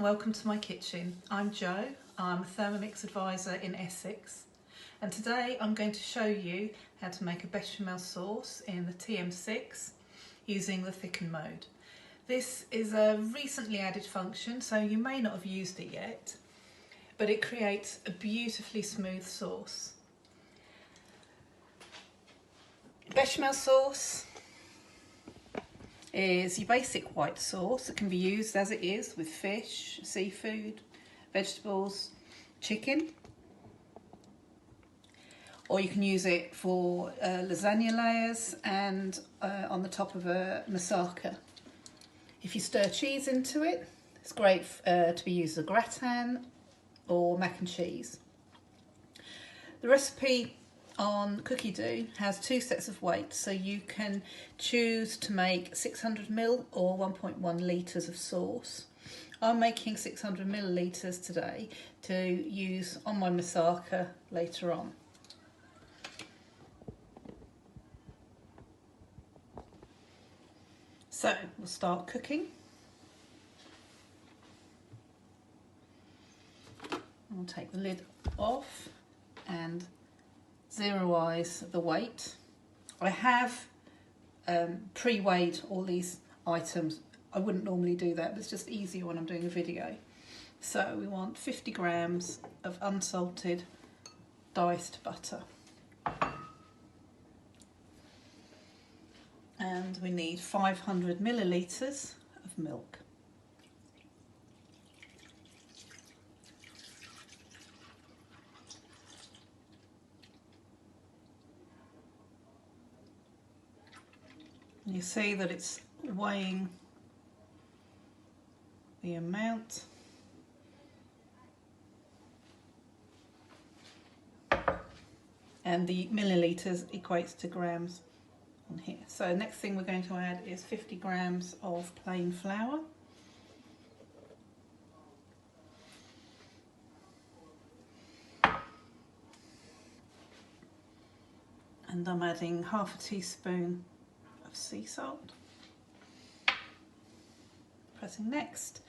welcome to my kitchen. I'm Jo, I'm a Thermomix advisor in Essex, and today I'm going to show you how to make a bechamel sauce in the TM6 using the thicken mode. This is a recently added function, so you may not have used it yet, but it creates a beautifully smooth sauce. Bechamel sauce is your basic white sauce that can be used as it is with fish, seafood, vegetables, chicken, or you can use it for lasagna layers and on the top of a moussaka. If you stir cheese into it, it's great to be used as a gratin or mac and cheese. The recipe on cookie dough has two sets of weights, so you can choose to make 600 ml or 1.1 litres of sauce. I'm making 600 millilitres today to use on my moussaka later on. So we'll start cooking. I'll take the lid off and zeroise the weight. I have pre-weighed all these items. I wouldn't normally do that, but it's just easier when I'm doing a video. So we want 50 grams of unsalted diced butter. And we need 500 millilitres of milk. You see that it's weighing the amount. And the millilitres equates to grams on here. So next thing we're going to add is 50 grams of plain flour. And I'm adding half a teaspoon of sea salt. Pressing next.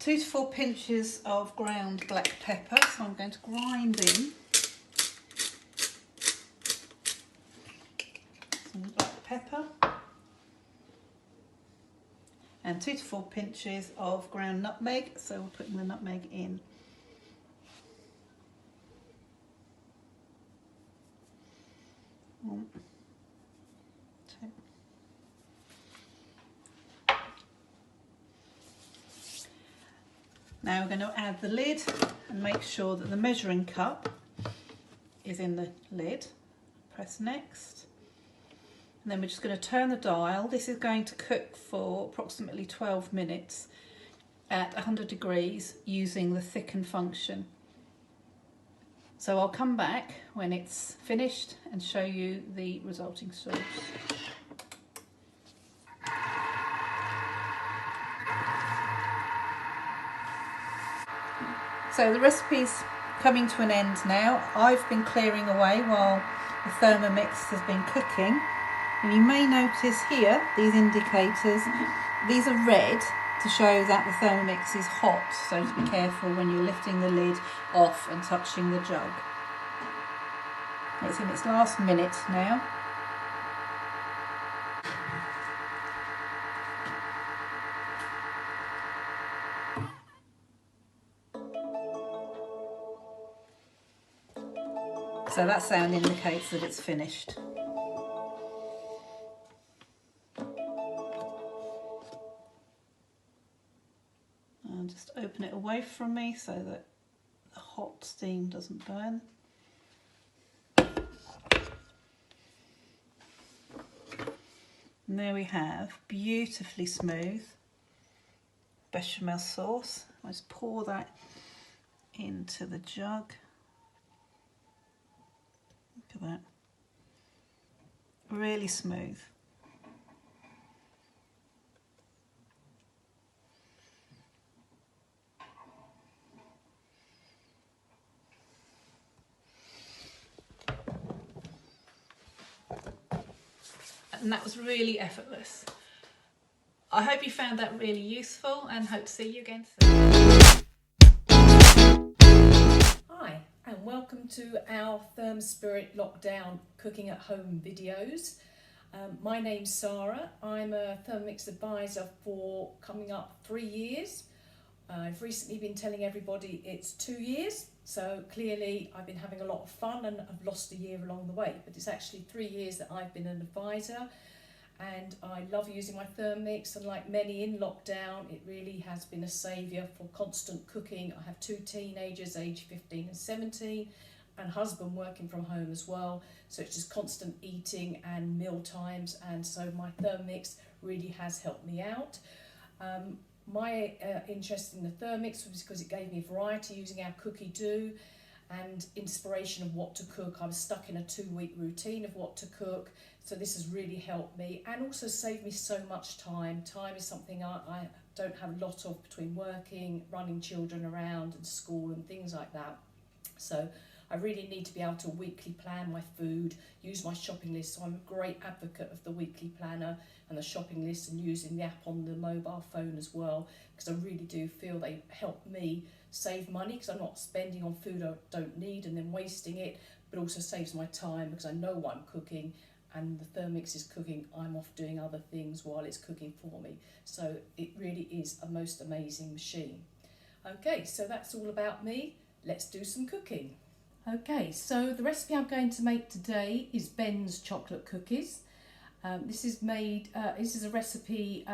2 to 4 pinches of ground black pepper, so I'm going to grind in some black pepper. And 2 to 4 pinches of ground nutmeg, so we're putting the nutmeg in. Now we're going to add the lid and make sure that the measuring cup is in the lid. Press next. And then we're just going to turn the dial. This is going to cook for approximately 12 minutes at 100 degrees using the thicken function. So I'll come back when it's finished and show you the resulting sauce. So the recipe's coming to an end now. I've been clearing away while the Thermomix has been cooking. And you may notice here, these indicators, these are red to show that the Thermomix is hot. So to be careful when you're lifting the lid off and touching the jug. It's in its last minute now. So that sound indicates that it's finished. And just open it away from me so that the hot steam doesn't burn. And there we have beautifully smooth bechamel sauce. I'll just pour that into the jug. Look at that. Really smooth. And that was really effortless. I hope you found that really useful and hope to see you again soon. Hi, and welcome to our Thermspirit lockdown cooking at home videos. My name's Sara. I'm a Thermomix advisor for coming up 3 years. I've recently been telling everybody it's 2 years, so clearly I've been having a lot of fun and I've lost a year along the way, but it's actually 3 years that I've been an advisor, and I love using my Thermomix, and like many in lockdown, it really has been a saviour for constant cooking. I have 2 teenagers aged 15 and 17 and husband working from home as well, so it's just constant eating and meal times, and so my Thermomix really has helped me out. My interest in the Thermomix was because it gave me variety using our cookie do and inspiration of what to cook. I was stuck in a 2-week routine of what to cook, so this has really helped me and also saved me so much time. Time is something I don't have a lot of between working, running children around and school and things like that. So I really need to be able to weekly plan my food, use my shopping list. So I'm a great advocate of the weekly planner and the shopping list and using the app on the mobile phone as well, because I really do feel they help me save money, because I'm not spending on food I don't need and then wasting it, but also saves my time because I know what I'm cooking, and the Thermomix is cooking, I'm off doing other things while it's cooking for me. So it really is a most amazing machine. Okay, so that's all about me. Let's do some cooking. Okay, so the recipe I'm going to make today is Ben's chocolate cookies. This is a recipe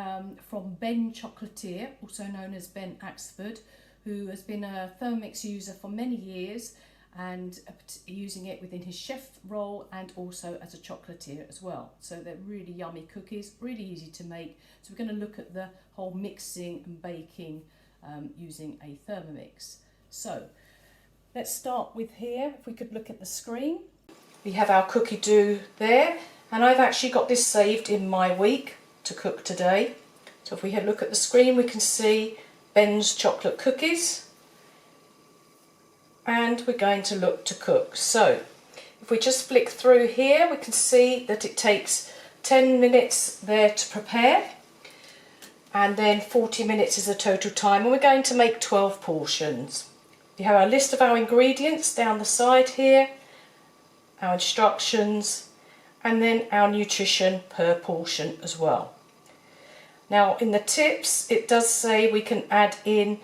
from Ben Chocolatier, also known as Ben Axford, who has been a Thermomix user for many years and using it within his chef role and also as a chocolatier as well. So they're really yummy cookies, really easy to make. So we're going to look at the whole mixing and baking using a Thermomix. So let's start with here. If we could look at the screen, we have our cookie dough there, and I've actually got this saved in my week to cook today. So if we had a look at the screen, we can see Ben's chocolate cookies, and we're going to look to cook. So if we just flick through here, we can see that it takes 10 minutes there to prepare, and then 40 minutes is the total time, and we're going to make 12 portions. We have our list of our ingredients down the side here, our instructions, and then our nutrition per portion as well. Now in the tips it does say we can add in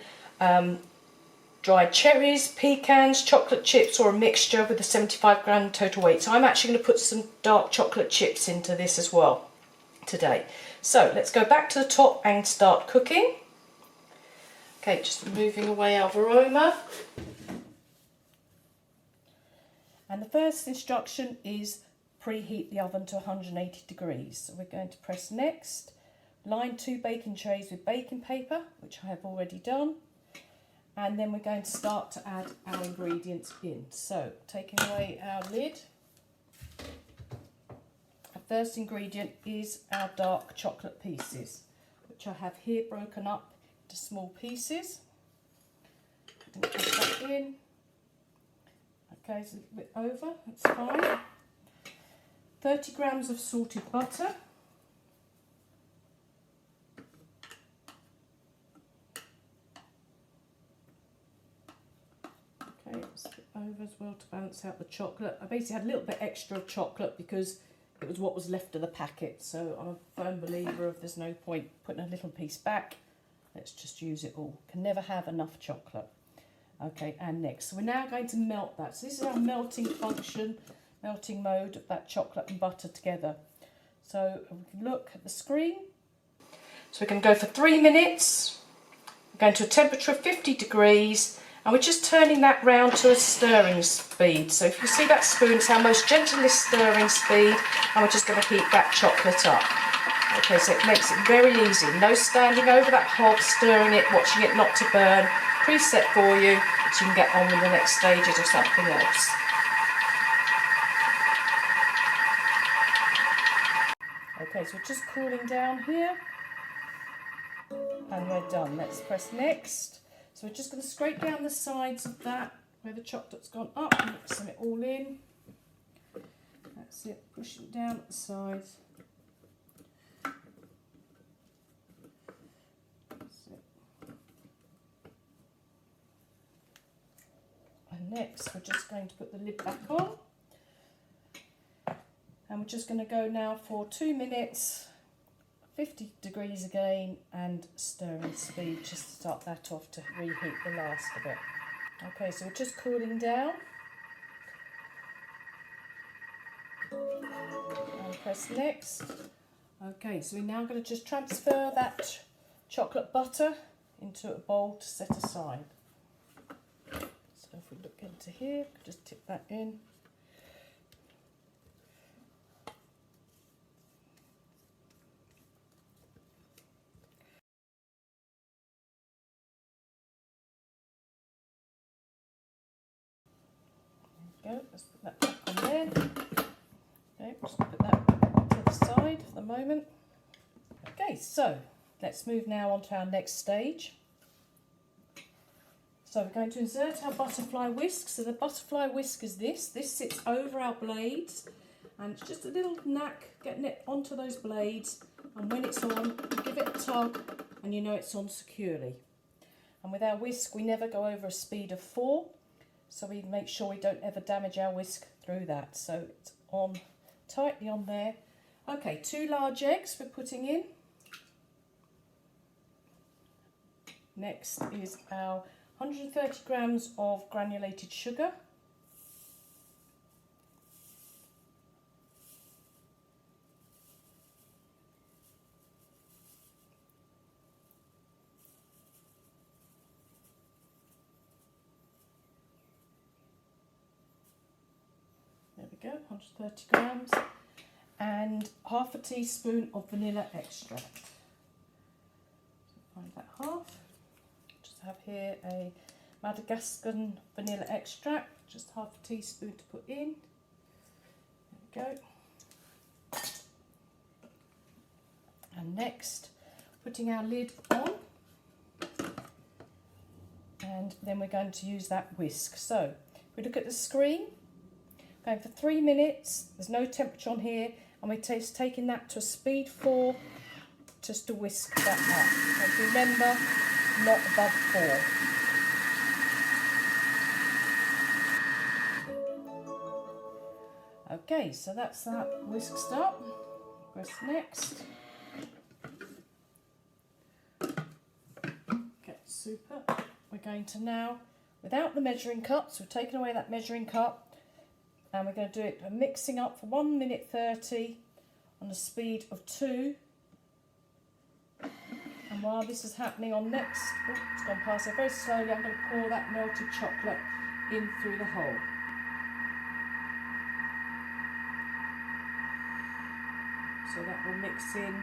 dried cherries, pecans, chocolate chips, or a mixture with a 75 gram total weight. So I'm actually going to put some dark chocolate chips into this as well today. So let's go back to the top and start cooking. Okay, just moving away our aroma. And the first instruction is preheat the oven to 180 degrees. So we're going to press next. Line 2 baking trays with baking paper, which I have already done. And then we're going to start to add our ingredients in. So taking away our lid. Our first ingredient is our dark chocolate pieces, which I have here broken up into small pieces. And put that in. Okay, it's a little bit over, that's fine. 30 grams of salted butter. Okay, it's a bit over as well to balance out the chocolate. I basically had a little bit extra of chocolate because it was what was left of the packet. So I'm a firm believer of there's no point putting a little piece back. Let's just use it all. Can never have enough chocolate. Okay, and next, so we're now going to melt that. So this is our melting function, melting mode of that chocolate and butter together. So we can look at the screen. So we're going to go for 3 minutes. We're going to a temperature of 50 degrees, and we're just turning that round to a stirring speed. So if you see that spoon, it's our most gentlest stirring speed, and we're just going to heat that chocolate up. Okay, so it makes it very easy. No standing over that hob, stirring it, watching it not to burn. Preset for you, so you can get on with the next stages of something else. Okay, so we're just cooling down here, and we're done. Let's press next. So we're just going to scrape down the sides of that where the chocolate's gone up and mixing it all in. That's it, pushing it down at the sides. And next we're just going to put the lid back on. And we're just going to go now for 2 minutes, 50 degrees again, and stirring speed just to start that off to reheat the last of it. Okay, so we're just cooling down. And press next. Okay, so we're now going to just transfer that chocolate butter into a bowl to set aside. So if we look into here, just tip that in. Go. Let's put that back on there. Okay, just put that to the side for the moment. Okay, so let's move now on to our next stage. So we're going to insert our butterfly whisk. So the butterfly whisk is this. This sits over our blades, and it's just a little knack getting it onto those blades. And when it's on, you give it a tug, and you know it's on securely. And with our whisk, we never go over a speed of 4. So we make sure we don't ever damage our whisk through that. So it's on tightly on there. Okay, 2 large eggs we're putting in. Next is our 130 grams of granulated sugar. There we go, 130 grams. And half a teaspoon of vanilla extract. So find that half. Just have here a Madagascan vanilla extract, just half a teaspoon to put in. There we go. And next, putting our lid on. And then we're going to use that whisk. So, if we look at the screen, going for 3 minutes, there's no temperature on here, and we're taking that to a speed 4, just to whisk that up. And remember, not above 4. Okay, so that's that whisked up. Press next. Okay, super. We're going to now, without the measuring cup, so we've taken away that measuring cup, and we're going to do it mixing up for 1 minute 30 on a speed of 2. And while this is happening on next, it's gone past there very slowly, I'm going to pour that melted chocolate in through the hole. So that will mix in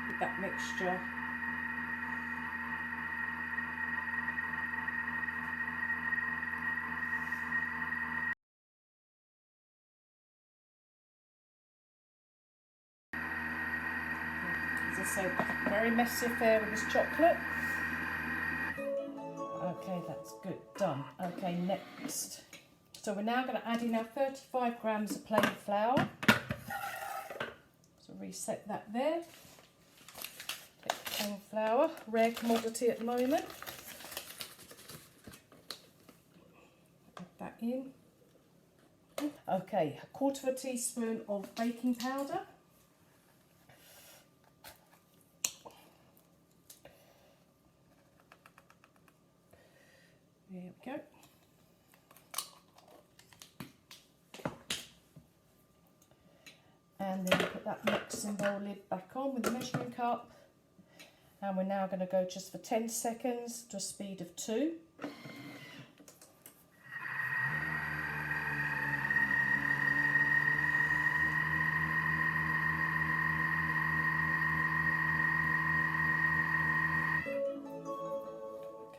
with that mixture. As I say, very messy affair with this chocolate. Okay, that's good, done. Okay, next. So we're now going to add in our 35 grams of plain flour. So reset that there. Take the plain flour, rare commodity at the moment. Add that in. Okay, 1/4 teaspoon of baking powder. There we go. And then put that mixing bowl lid back on with the measuring cup. And we're now going to go just for 10 seconds to a speed of 2.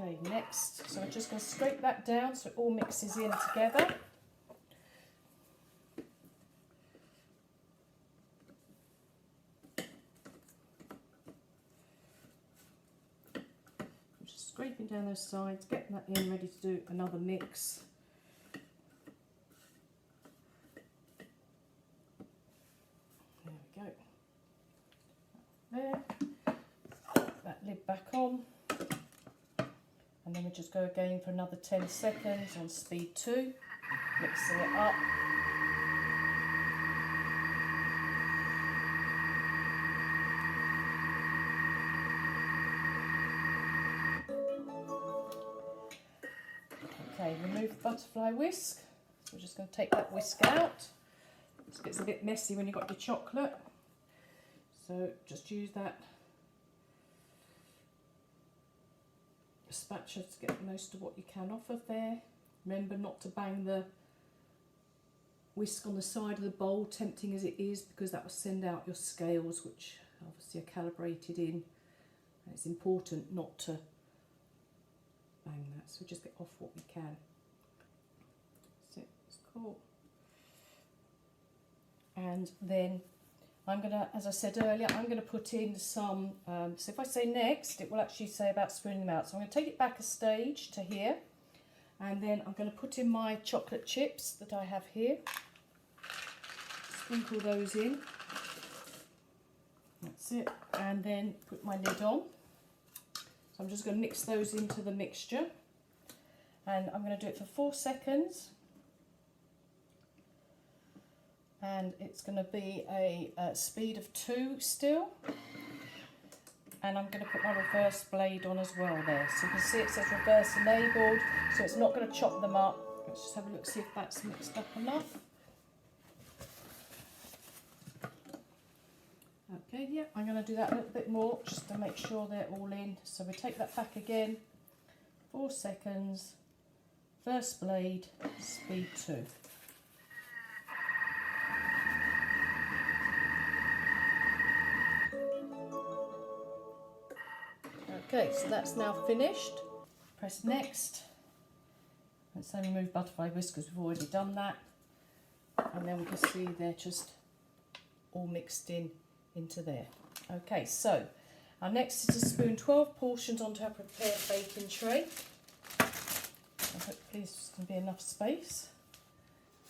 Okay, next, so we're just going to scrape that down so it all mixes in together. Just scraping down those sides, getting that in, ready to do another mix. There we go. There. That lid back on. And then we just go again for another 10 seconds on speed 2, mixing it up. Okay, remove the butterfly whisk. So we're just going to take that whisk out. This gets a bit messy when you've got your chocolate. So just use that spatula to get most of what you can off of there. Remember not to bang the whisk on the side of the bowl, tempting as it is, because that will send out your scales, which obviously are calibrated in. And it's important not to bang that, so just get off what we can. That's it, it's cool. And then I'm going to, as I said earlier, I'm going to put in some, so if I say next, it will actually say about spooning them out. So I'm going to take it back a stage to here, and then I'm going to put in my chocolate chips that I have here. Sprinkle those in. That's it. And then put my lid on. So I'm just going to mix those into the mixture. And I'm going to do it for 4 seconds. And it's going to be a speed of 2 still. And I'm going to put my reverse blade on as well there. So you can see it says reverse enabled, so it's not going to chop them up. Let's just have a look, see if that's mixed up enough. Okay, yeah, I'm going to do that a little bit more just to make sure they're all in. So we take that back again, 4 seconds, first blade, speed 2. Okay, so that's now finished. Press next. Let's then remove butterfly whisk because we've already done that. And then we can see they're just all mixed in into there. Okay, so our next is to spoon 12 portions onto our prepared baking tray. Hopefully there's going to be enough space.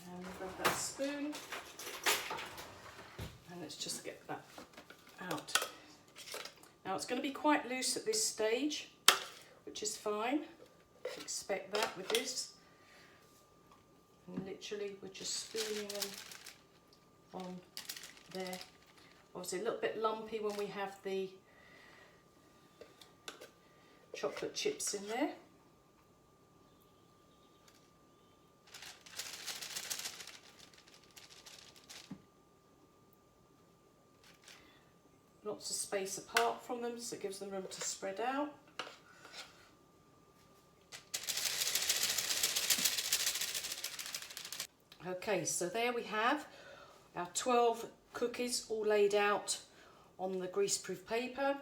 And we'll grab that spoon. And let's just get that out. Now it's going to be quite loose at this stage, which is fine. Expect that with this. And literally we're just spooning them on there. Obviously a little bit lumpy when we have the chocolate chips in there. Lots of space apart from them, so it gives them room to spread out. Okay, so there we have our 12 cookies all laid out on the greaseproof paper,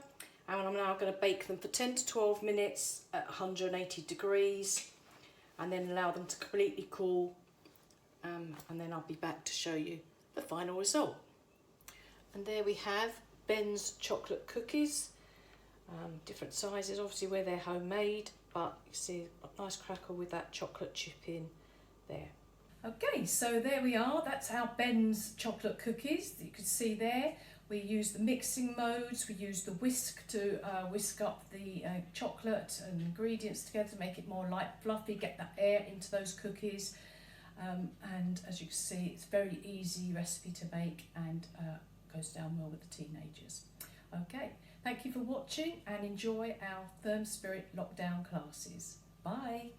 and I'm now going to bake them for 10 to 12 minutes at 180 degrees and then allow them to completely cool, and then I'll be back to show you the final result. And there we have Ben's chocolate cookies, different sizes obviously where they're homemade, but you see a nice crackle with that chocolate chip in there. Okay, so there we are, that's our Ben's chocolate cookies that you can see there. We use the mixing modes, we use the whisk to whisk up the chocolate and ingredients together to make it more light fluffy, get that air into those cookies, and as you can see it's a very easy recipe to make and goes down well with the teenagers. Okay, thank you for watching and enjoy our Thermspirit lockdown classes. Bye.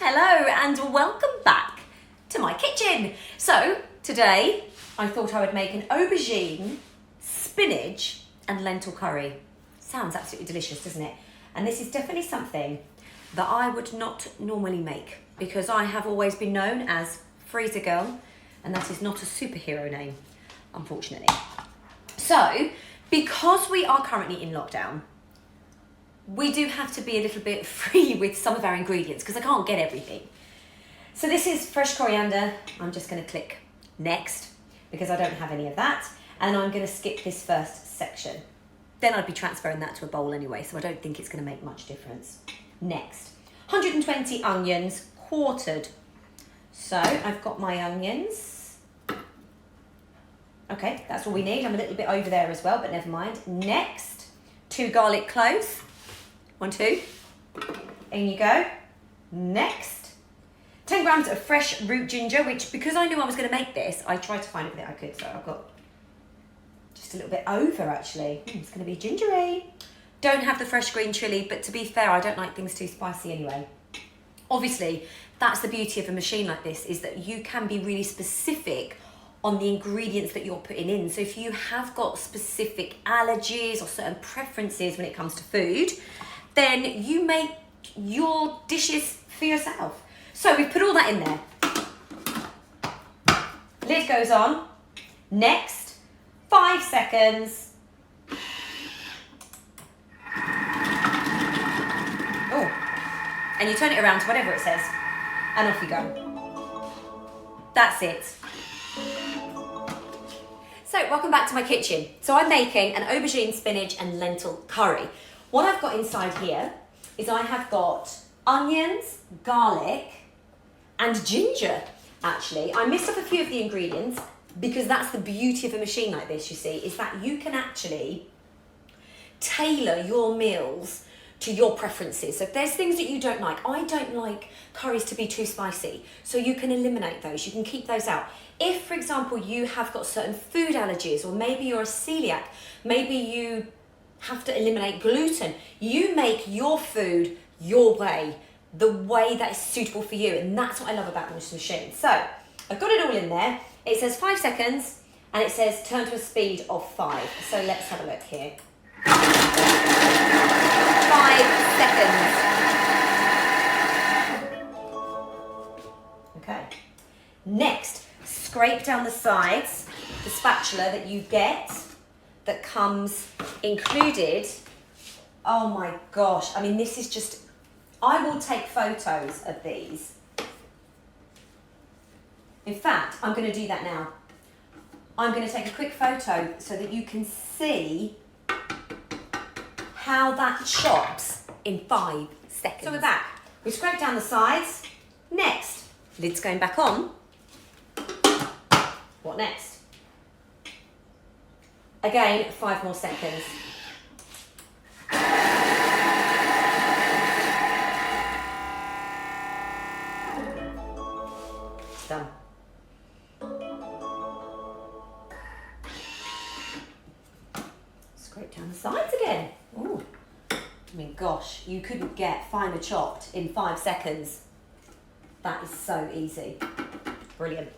Hello and welcome back to my kitchen. So today I thought I would make an aubergine, spinach and lentil curry. Sounds absolutely delicious, doesn't it? And this is definitely something that I would not normally make because I have always been known as Freezer Girl, and that is not a superhero name, unfortunately. So, because we are currently in lockdown, we do have to be a little bit free with some of our ingredients because I can't get everything. So this is fresh coriander. I'm just going to click next because I don't have any of that, and I'm going to skip this first section. Then I'd be transferring that to a bowl anyway, so I don't think it's going to make much difference. Next, 120 onions, quartered. So I've got my onions. Okay, that's all we need. I'm a little bit over there as well, but never mind. Next, 2 garlic cloves. 1, 2. In you go. Next, 10 grams of fresh root ginger, which because I knew I was going to make this, I tried to find everything I could. So I've got just a little bit over actually. It's going to be gingery. Don't have the fresh green chilli, but to be fair, I don't like things too spicy anyway. Obviously, that's the beauty of a machine like this, is that you can be really specific on the ingredients that you're putting in. So if you have got specific allergies or certain preferences when it comes to food, then you make your dishes for yourself. So we've put all that in there. Lid goes on. Next, 5 seconds. Oh, and you turn it around to whatever it says, and off you go. That's it. So welcome back to my kitchen. So I'm making an aubergine, spinach and lentil curry. What I've got inside here is I have got onions, garlic and ginger. Actually, I missed off a few of the ingredients because that's the beauty of a machine like this, you see, is that you can actually tailor your meals to your preferences. So if there's things that you don't like, I don't like curries to be too spicy, so you can eliminate those, you can keep those out. If, for example, you have got certain food allergies, or maybe you're a celiac, maybe you have to eliminate gluten, you make your food your way, the way that is suitable for you, and that's what I love about this machine. So I've got it all in there. It says 5 seconds, and it says turn to a speed of 5. So let's have a look here. 5 seconds. Okay. Next, scrape down the sides, the spatula that you get that comes included. Oh my gosh, I mean, this is just, I will take photos of these. In fact, I'm going to do that now. I'm going to take a quick photo so that you can see how that chops in 5 seconds. So we're back. We scrape down the sides. Next, lid's going back on. What next? Again, 5 more seconds. Done. Scrape down the sides again. Ooh. I mean, gosh, you couldn't get finer chopped in 5 seconds. That is so easy. Brilliant.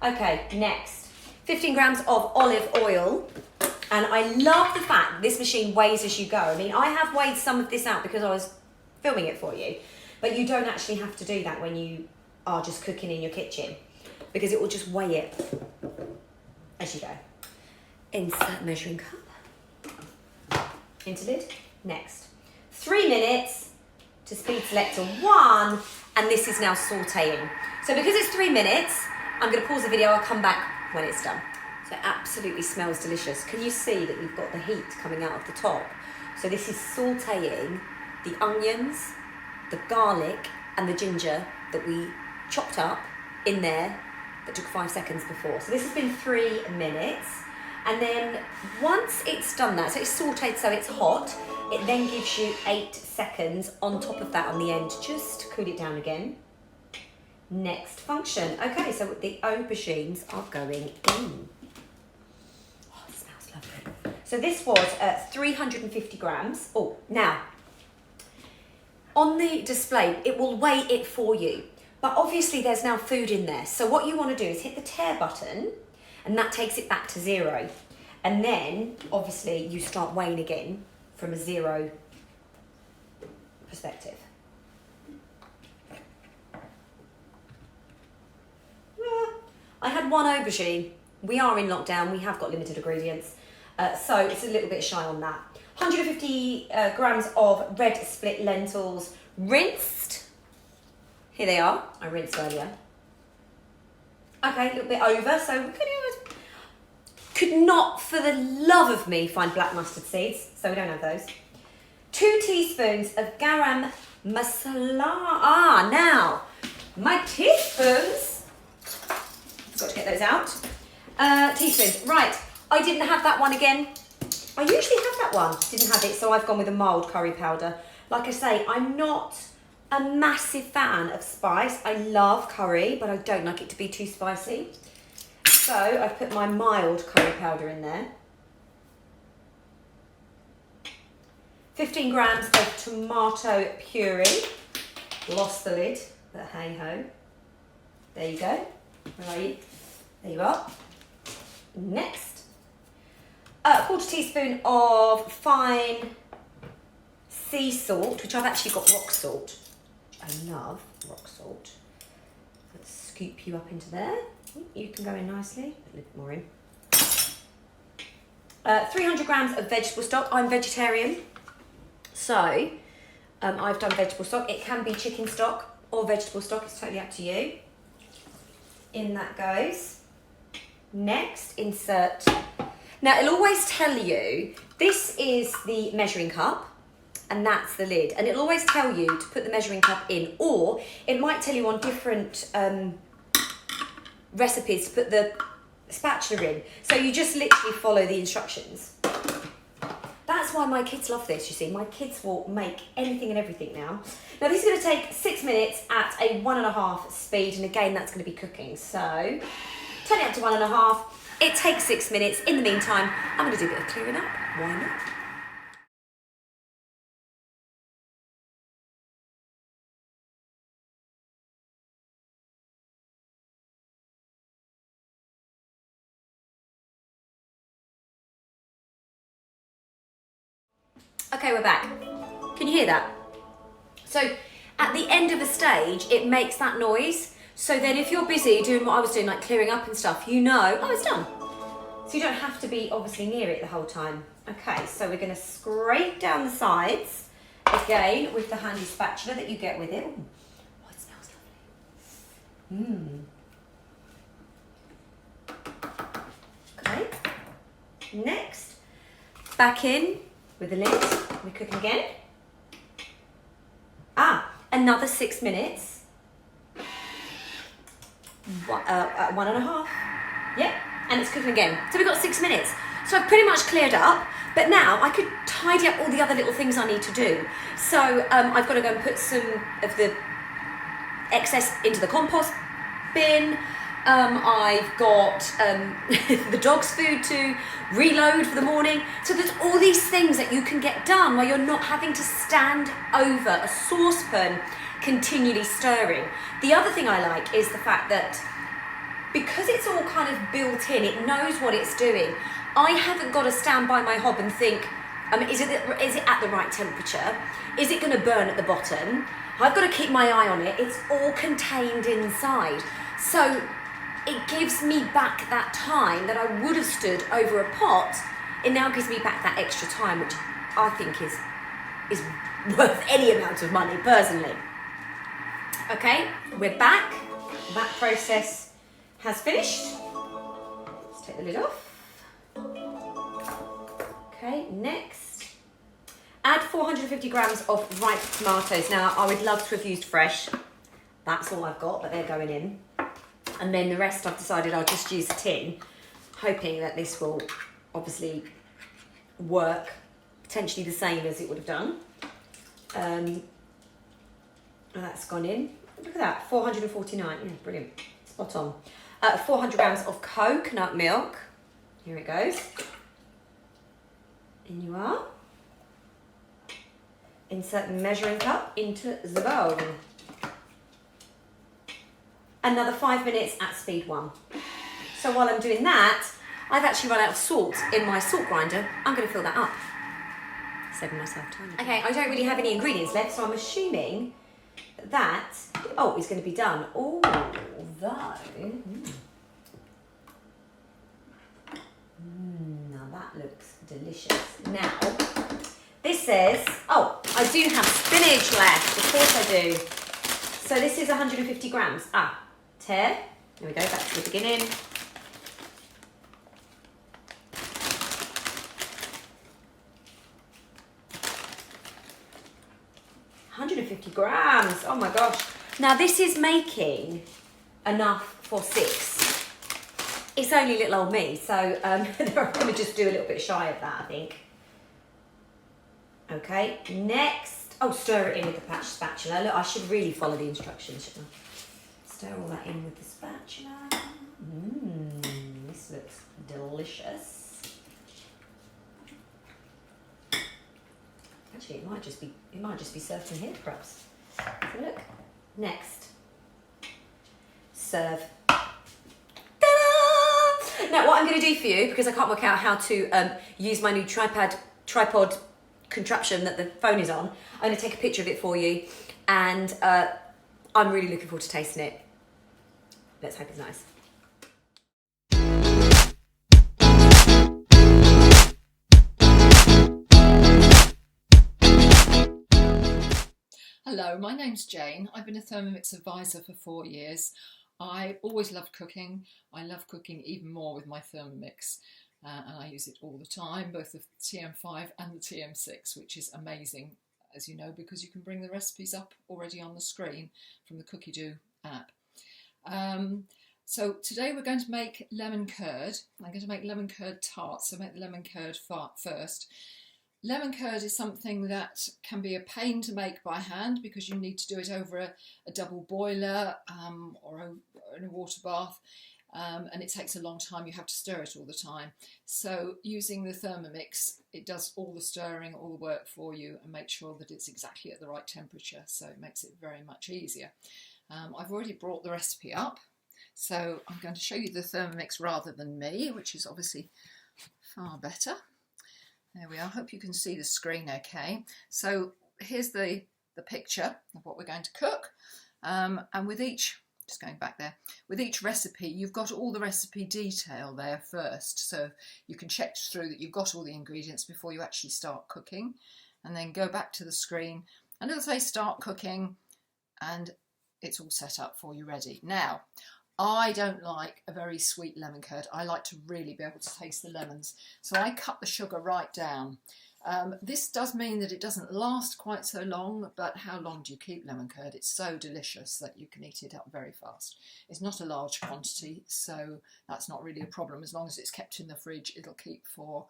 Okay, next. 15 grams of olive oil. And I love the fact this machine weighs as you go. I mean, I have weighed some of this out because I was filming it for you. But you don't actually have to do that when you are just cooking in your kitchen, because it will just weigh it as you go. Insert measuring cup. Into lid. Next. 3 minutes to speed select to 1, and this is now sauteing. So because it's 3 minutes, I'm going to pause the video. I'll come back when it's done. So it absolutely smells delicious. Can you see that we've got the heat coming out of the top? So this is sauteing the onions, the garlic and the ginger that we chopped up in there that took 5 seconds before. So this has been 3 minutes. And then once it's done that, so it's sauteed so it's hot, it then gives you 8 seconds on top of that on the end, just to cool it down again. Next function. Okay, so the aubergines are going in. Oh, it smells lovely. So this was 350 grams. Oh, now, on the display, it will weigh it for you. But obviously there's now food in there. So what you want to do is hit the tear button, and that takes it back to 0. And then, obviously, you start weighing again from a 0 perspective. I had 1 aubergine. We are in lockdown. We have got limited ingredients. So it's a little bit shy on that. 150 grams of red split lentils, rinsed. Here they are. I rinsed earlier. Okay, a little bit over. So could not, for the love of me, find black mustard seeds. So we don't have those. 2 teaspoons of garam masala. Now, my teaspoons. Got to get those out. Teaspoons. Right, I didn't have that one again. I usually have that one. Didn't have it, so I've gone with a mild curry powder. Like I say, I'm not a massive fan of spice. I love curry, but I don't like it to be too spicy. So I've put my mild curry powder in there. 15 grams of tomato puree. Lost the lid, but hey ho. There you go. Where are you? There you are. Next, a quarter teaspoon of fine sea salt, which I've actually got rock salt. I love rock salt. Let's scoop you up into there. You can go in nicely. A little more in. 300 grams of vegetable stock. I'm vegetarian, so I've done vegetable stock. It can be chicken stock or vegetable stock. It's totally up to you. In that goes. Next, insert. Now, it'll always tell you, this is the measuring cup, and that's the lid. And it'll always tell you to put the measuring cup in, or it might tell you on different recipes to put the spatula in. So you just literally follow the instructions. That's why my kids love this, you see. My kids will make anything and everything now. Now, this is going to take 6 minutes at a 1.5 speed, and again, that's going to be cooking. So, turn it up to 1.5. It takes 6 minutes. In the meantime, I'm going to do a bit of clearing up. Why not? Okay, we're back. Can you hear that? So, at the end of a stage, it makes that noise. So then if you're busy doing what I was doing, like clearing up and stuff, you know, oh, it's done. So you don't have to be obviously near it the whole time. Okay, so we're going to scrape down the sides again with the handy spatula that you get with it. Ooh, oh, it smells lovely. Okay. Next, back in with the lid. We're cooking again. Another 6 minutes. 1.5. Yep, and it's cooking again. So we've got 6 minutes. So I've pretty much cleared up, but now I could tidy up all the other little things I need to do. So I've got to go and put some of the excess into the compost bin. I've got the dog's food to reload for the morning. So there's all these things that you can get done while you're not having to stand over a saucepan continually stirring. The other thing I like is the fact that because it's all kind of built in, it knows what it's doing. I haven't got to stand by my hob and think, is it at the right temperature? Is it going to burn at the bottom? I've got to keep my eye on it. It's all contained inside. So it gives me back that time that I would have stood over a pot. It now gives me back that extra time, which I think is worth any amount of money, personally. Okay, we're back. That process has finished. Let's take the lid off. Okay, next. Add 450 grams of ripe tomatoes. Now, I would love to have used fresh. That's all I've got, but they're going in. And then the rest I've decided I'll just use a tin, hoping that this will obviously work potentially the same as it would have done. And that's gone in. Look at that, 449. Yeah, brilliant. Spot on. 400 grams of coconut milk. Here it goes. In you are. Insert the measuring cup into the bowl. Another 5 minutes at speed 1. So while I'm doing that, I've actually run out of salt in my salt grinder. I'm going to fill that up. Saving myself time. Okay, I don't really have any ingredients left, so I'm assuming that, oh, it's going to be done. Although, now that looks delicious. Now, this says, oh, I do have spinach left. Of course I do. So this is 150 grams. Tear. There we go, back to the beginning. £150 grams. Oh my gosh. Now this is making enough for 6. It's only little old me, so I'm going to just do a little bit shy of that, I think. Okay, next. Oh, stir it in with the patch spatula. Look, I should really follow the instructions, shouldn't I? Stir all that in with the spatula. This looks delicious. Actually, it might just be served from here, perhaps. Have a look. Next, serve. Now, what I'm going to do for you, because I can't work out how to use my new tripod contraption that the phone is on, I'm going to take a picture of it for you, and I'm really looking forward to tasting it. Let's hope it's nice. Hello, my name's Jane. I've been a Thermomix advisor for 4 years. I always loved cooking. I love cooking even more with my Thermomix, and I use it all the time, both the TM5 and the TM6, which is amazing, as you know, because you can bring the recipes up already on the screen from the Cookie Do app. So today we're going to make lemon curd. I'm going to make lemon curd tarts, so make the lemon curd first. Lemon curd is something that can be a pain to make by hand because you need to do it over a double boiler or in a water bath, and it takes a long time. You have to stir it all the time. So using the Thermomix, it does all the stirring, all the work for you, and makes sure that it's exactly at the right temperature, so it makes it very much easier. I've already brought the recipe up, so I'm going to show you the Thermomix rather than me, which is obviously far better. There we are. I hope you can see the screen okay. So here's the picture of what we're going to cook. And with each, just going back there, with each recipe, you've got all the recipe detail there first. So you can check through that you've got all the ingredients before you actually start cooking. And then go back to the screen and it'll say start cooking and it's all set up for you ready. Now, I don't like a very sweet lemon curd. I like to really be able to taste the lemons. So I cut the sugar right down. This does mean that it doesn't last quite so long, but how long do you keep lemon curd? It's so delicious that you can eat it up very fast. It's not a large quantity, so that's not really a problem. As long as it's kept in the fridge, it'll keep for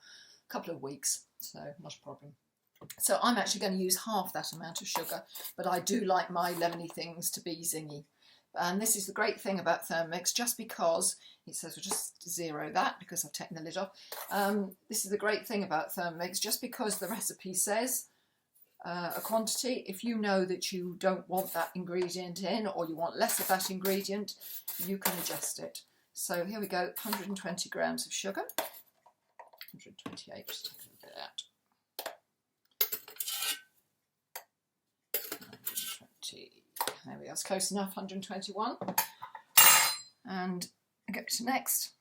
a couple of weeks, so not a problem. So I'm actually going to use half that amount of sugar, but I do like my lemony things to be zingy. And this is the great thing about Thermomix, just because it says we'll just zero that because I've taken the lid off. This is the great thing about Thermomix, just because the recipe says a quantity, if you know that you don't want that ingredient in or you want less of that ingredient, you can adjust it. So here we go, 120 grams of sugar, 128, just take a little bit out. 120. There we go, it's close enough, 121. And I go to next.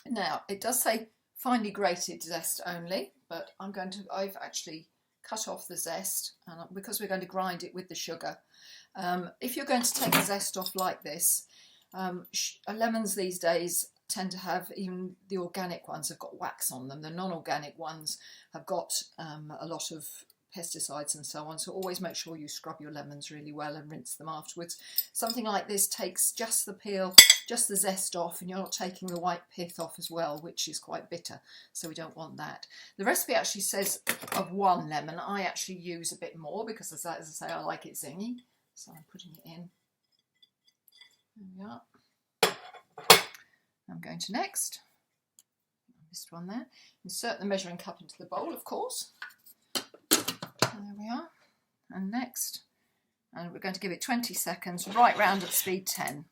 Now, it does say finely grated zest only, but I've actually cut off the zest because we're going to grind it with the sugar. If you're going to take the zest off like this, lemons these days tend to have, even the organic ones have got wax on them. The non-organic ones have got a lot of pesticides and so on, so always make sure you scrub your lemons really well and rinse them afterwards. Something like this takes just the peel, just the zest off, and you're not taking the white pith off as well, which is quite bitter, so we don't want that. The recipe actually says of 1 lemon. I actually use a bit more because, as I say, I like it zingy, so I'm putting it in. There we are. I'm going to next. I missed one there. Insert the measuring cup into the bowl, of course. There we are, and next, and we're going to give it 20 seconds, right round at speed 10.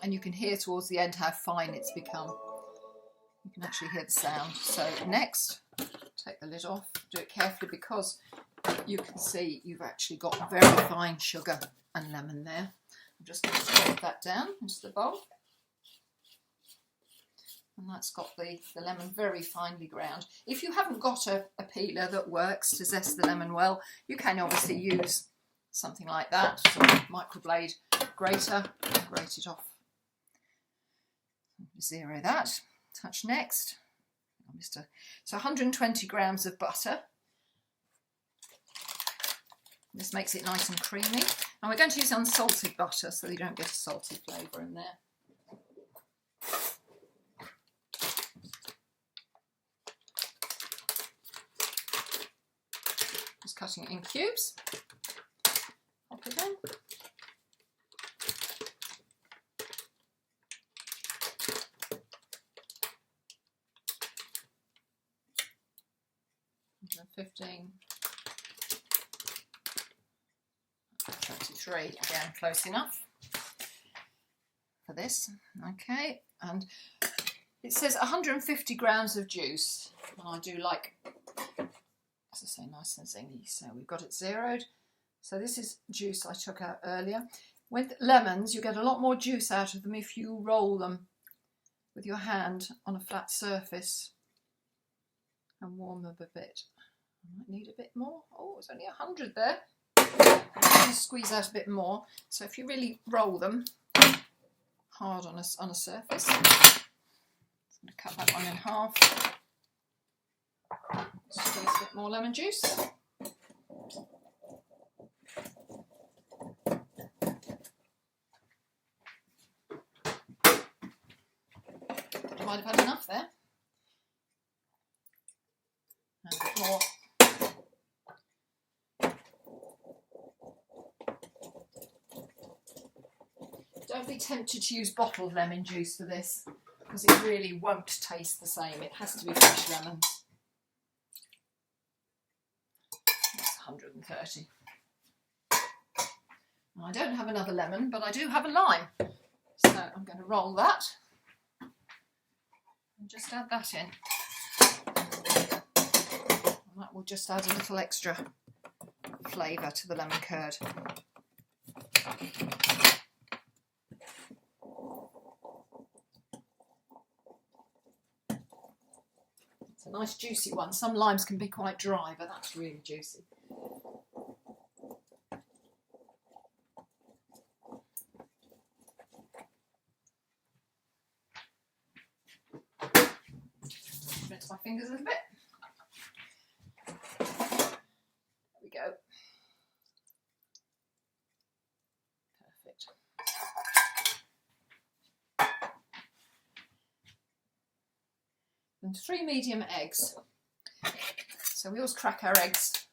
And you can hear towards the end how fine it's become. You can actually hear the sound. So next, take the lid off, do it carefully because you can see you've actually got very fine sugar and lemon there. I'm just going to drop that down into the bowl. And that's got the lemon very finely ground. If you haven't got a peeler that works to zest the lemon well, you can obviously use something like that, so microblade grater, and grate it off. Zero that. Touch next. So 120 grams of butter. This makes it nice and creamy. And we're going to use unsalted butter so you don't get a salty flavour in there. Just cutting it in cubes. Pop it in. And 15. 23, again close enough for this. Okay, and it says 150 grams of juice, and I do like, as I say, nice and zingy, so we've got it zeroed. So this is juice I took out earlier. With lemons you get a lot more juice out of them if you roll them with your hand on a flat surface and warm them a bit. I might need a bit more. Oh, it's only 100 there. Squeeze out a bit more. So if you really roll them hard on a surface, I'm going to cut that one in half. Squeeze a bit more lemon juice. I might have had enough there. And a bit more. Don't be tempted to use bottled lemon juice for this, because it really won't taste the same. It has to be fresh lemons. That's 130. And I don't have another lemon, but I do have a lime. So I'm going to roll that and just add that in. And that will just add a little extra flavour to the lemon curd. A nice juicy one. Some limes can be quite dry, but that's really juicy. Rinse my fingers a little bit. There we go. Perfect. And 3 medium eggs. So we always crack our eggs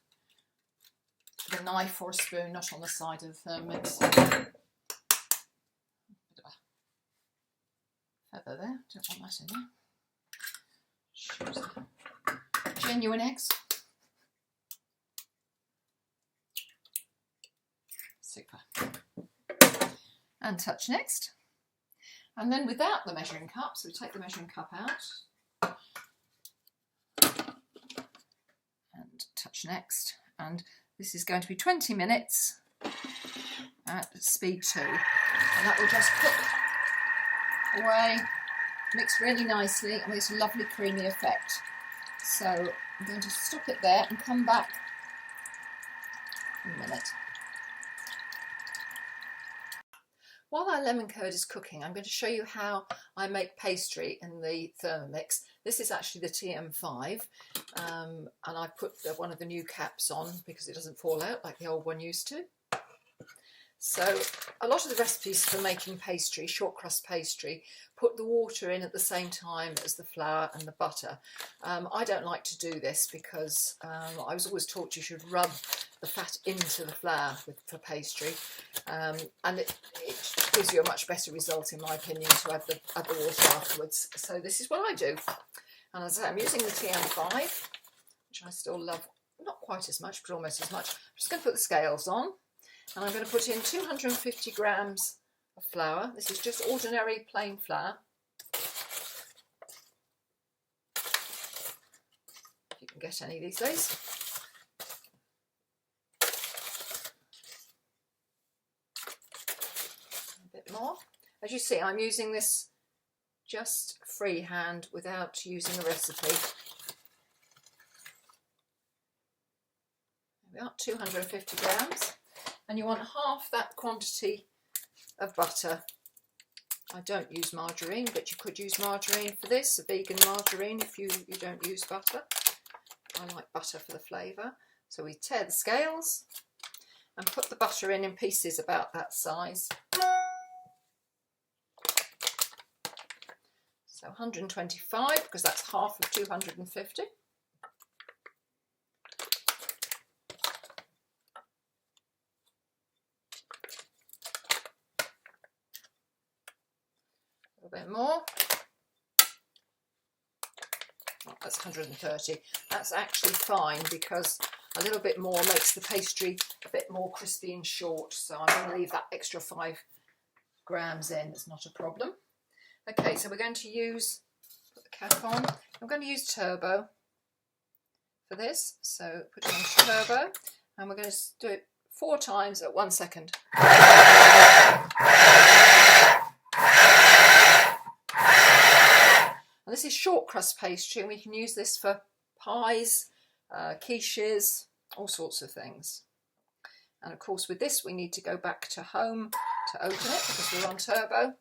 with a knife or a spoon, not on the side of the Thermomix. Bit of a feather there, don't want that in there. Shows the genuine eggs. Super. And touch next. And then without the measuring cup, so we take the measuring cup out. And touch next, and this is going to be 20 minutes at speed 2, and that will just cook away, mix really nicely, and it's a lovely creamy effect. So I'm going to stop it there and come back in a minute. While our lemon curd is cooking, I'm going to show you how I make pastry in the Thermomix. This is actually the TM5, and I've put one of the new caps on because it doesn't fall out like the old one used to. So a lot of the recipes for making pastry, shortcrust pastry, put the water in at the same time as the flour and the butter. I don't like to do this because I was always taught you should rub the fat into the flour for pastry, and it gives you a much better result, in my opinion, to add the water afterwards. So this is what I do, and as I say, I'm using the TM5, which I still love, not quite as much, but almost as much. I'm just going to put the scales on, and I'm going to put in 250 grams of flour. This is just ordinary plain flour. If you can get any these days. More. As you see, I'm using this just freehand without using a recipe. There we are, 250 grams. and you want half that quantity of butter. I don't use margarine, but you could use margarine for this, a vegan margarine if you don't use butter. I like butter for the flavour. So we tear the scales and put the butter in pieces about that size. So 125, because that's half of 250. A bit more. Oh, that's 130. That's actually fine because a little bit more makes the pastry a bit more crispy and short. So I'm going to leave that extra 5 grams in. It's not a problem. Okay, so we're going to use, put the cap on. I'm going to use turbo for this. So put it on turbo, and we're going to do it 4 times at 1 second. And this is shortcrust pastry, and we can use this for pies, quiches, all sorts of things. And of course with this we need to go back to home to open it because we're on turbo.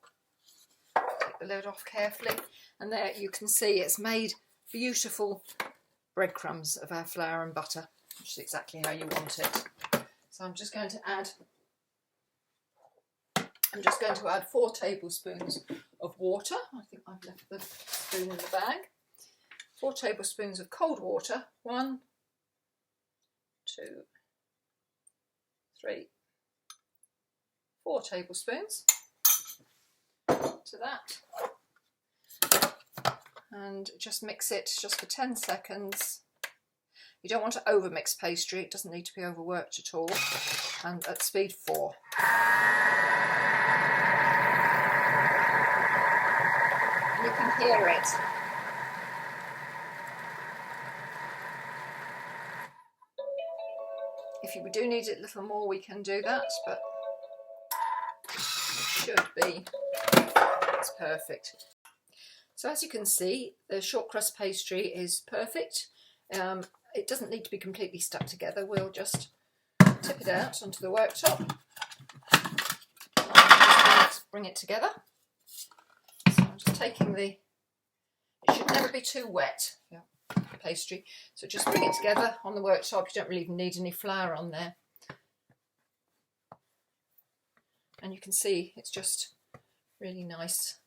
Take the lid off carefully, and there you can see it's made beautiful breadcrumbs of our flour and butter, which is exactly how you want it. So I'm just going to add 4 tablespoons of water. I think I've left the spoon in the bag. 4 tablespoons of cold water. 1, 2, 3, 4 tablespoons to that. And just mix it just for 10 seconds. You don't want to overmix pastry, it doesn't need to be overworked at all. And at speed 4. You can hear it. If you do need it a little more, we can do that, but it should be. It's perfect. So as you can see, the shortcrust pastry is perfect. It doesn't need to be completely stuck together. We'll just tip it out onto the worktop. Bring it together. So I'm just taking it should never be too wet, pastry. So just bring it together on the worktop. You don't really even need any flour on there. And you can see it's just really nice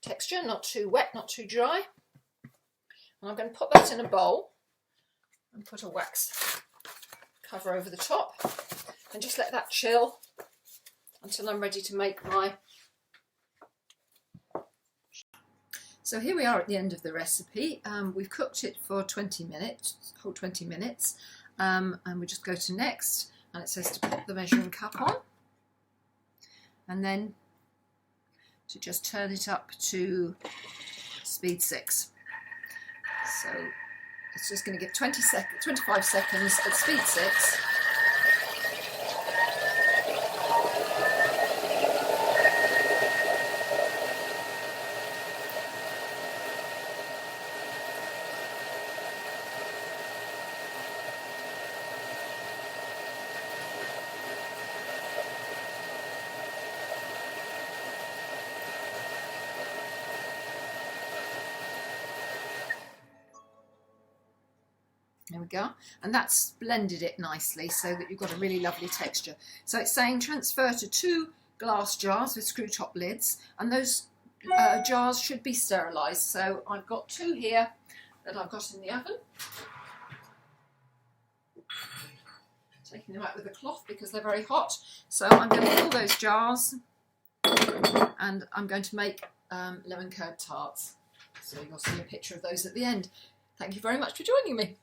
texture, not too wet, not too dry. And I'm going to put that in a bowl and put a wax cover over the top and just let that chill until I'm ready to make my. So here we are at the end of the recipe. We've cooked it for 20 minutes, whole 20 minutes, and we just go to next, and it says to pop the measuring cup on, and then to just turn it up to speed 6. So it's just going to give 25 seconds at speed 6. There we go, and that's blended it nicely so that you've got a really lovely texture. So it's saying transfer to 2 glass jars with screw top lids, and those jars should be sterilised. So I've got 2 here that I've got in the oven. Taking them out with a cloth because they're very hot. So I'm going to fill those jars, and I'm going to make lemon curd tarts. So you'll see a picture of those at the end. Thank you very much for joining me.